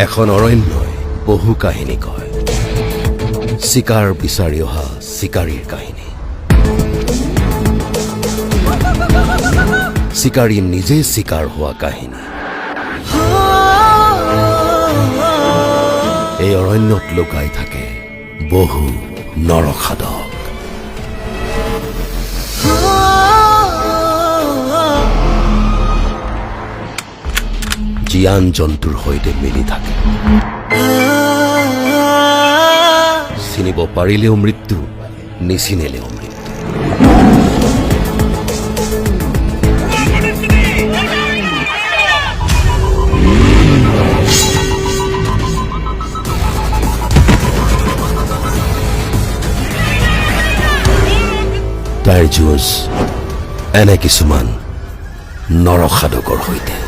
এখন অৰণ্যই বহু কাহিনী কয়। চিকাৰ বিচাৰি অহা চিকাৰীৰ কাহিনী, চিকাৰী নিজে চিকাৰ হোৱা কাহিনী। এই অৰণ্যত লুকাই থাকে বহু নৰসাধক। যি আন জন্তুৰ সৈতে মিলি থাকে। চিনিব পাৰিলেও মৃত্যু, নিচিনিলেও মৃত্যু। তাইৰ যুঁজ এনে কিছুমান নৰসাধকৰ সৈতে।